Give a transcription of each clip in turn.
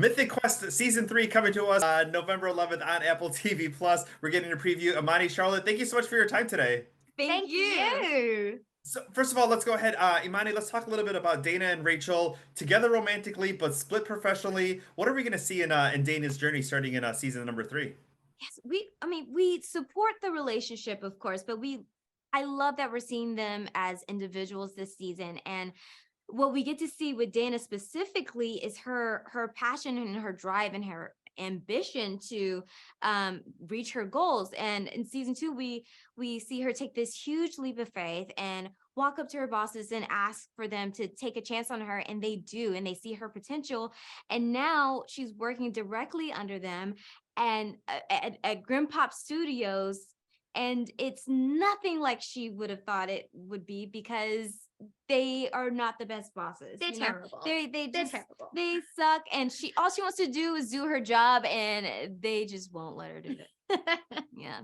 Mythic Quest Season 3 coming to us November 11th on Apple TV Plus. We're getting a preview. Imani, Charlotte, thank you so much for your time today. Thank you. So first of all, let's go ahead. Imani, let's talk a little bit about Dana and Rachel together romantically, but split professionally. What are we going to see in Dana's journey starting in season number 3? Yes, we support the relationship, of course, but I love that we're seeing them as individuals this season. And what we get to see with Dana specifically is her passion and her drive and her ambition to reach her goals. And in season 2, we see her take this huge leap of faith and walk up to her bosses and ask for them to take a chance on her, and they do, and they see her potential. And now she's working directly under them and at Grim Pop Studios, and it's nothing like she would have thought it would be, because they are not the best bosses. They're terrible. They're They're terrible. They suck, and all she wants to do is do her job, and they just won't let her do it. Yeah.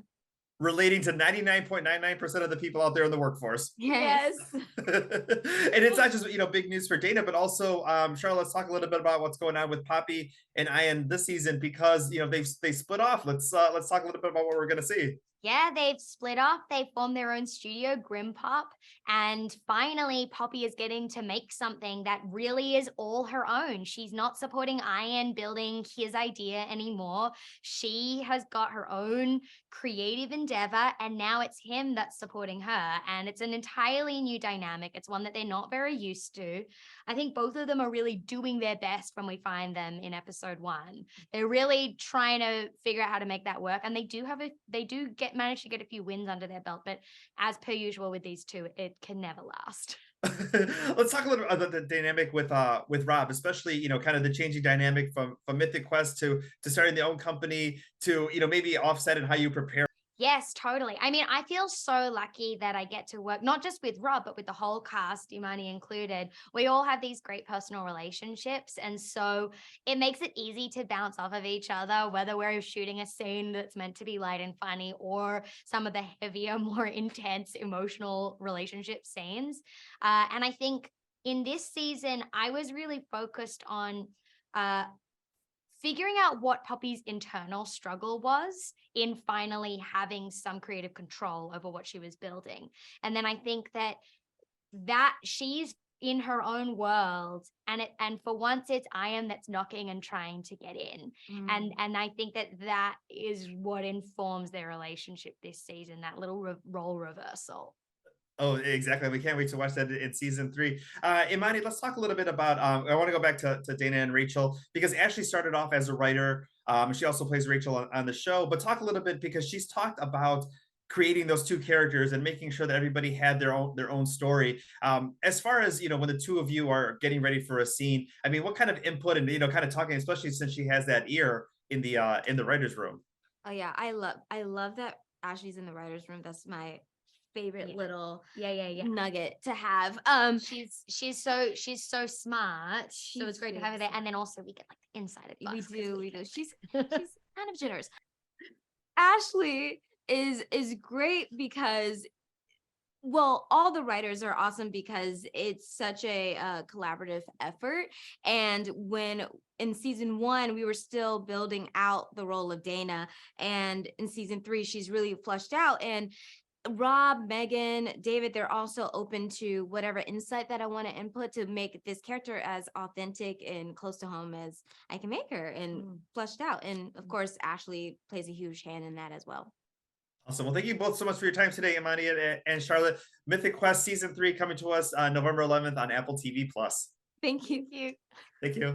Relating to 99.99% of the people out there in the workforce. Yes. And it's not just big news for Dana, but also Charlotte, let's talk a little bit about what's going on with Poppy and Ian this season, because they split off. Let's talk a little bit about what we're gonna see. Yeah, they've split off. They formed their own studio, Grim Pop. And finally, Poppy is getting to make something that really is all her own. She's not supporting Ian building his idea anymore. She has got her own creative endeavor, and now it's him that's supporting her. And it's an entirely new dynamic. It's one that they're not very used to. I think both of them are really doing their best when we find them in episode 1. They're really trying to figure out how to make that work. And they do manage to get a few wins under their belt, but as per usual with these two, it can never last. Let's talk a little bit about the dynamic with Rob, especially kind of the changing dynamic from Mythic Quest to starting the own company to maybe offset and how you prepare. Yes, totally. I mean, I feel so lucky that I get to work not just with Rob, but with the whole cast, Imani included. We all have these great personal relationships. And so it makes it easy to bounce off of each other, whether we're shooting a scene that's meant to be light and funny or some of the heavier, more intense emotional relationship scenes. And I think in this season, I was really focused on figuring out what Poppy's internal struggle was in finally having some creative control over what she was building. And then I think that she's in her own world, and for once it's Ian that's knocking and trying to get in. And I think that is what informs their relationship this season, that little role reversal. Oh, exactly. We can't wait to watch that in season 3. Imani, let's talk a little bit about, I want to go back to Dana and Rachel, because Ashley started off as a writer. She also plays Rachel on the show, but talk a little bit, because she's talked about creating those two characters and making sure that everybody had their own story. As far as, when the two of you are getting ready for a scene, I mean, what kind of input and, kind of talking, especially since she has that ear in the writer's room. Oh yeah. I love that Ashley's in the writer's room. That's my favorite little nugget to have. She's so smart, so it's great to have her there. And then also we get like the inside of the we do. She's kind of generous. Ashley is great because, well, all the writers are awesome because it's such a collaborative effort. And when in season 1, we were still building out the role of Dana, and in season 3, she's really fleshed out. And Rob, Megan, David, they're also open to whatever insight that I want to input to make this character as authentic and close to home as I can make her and fleshed out. And of course, Ashley plays a huge hand in that as well. Awesome. Well, thank you both so much for your time today, Imani and Charlotte. Mythic Quest season 3 coming to us November 11th on Apple TV Plus. Thank you. Thank you.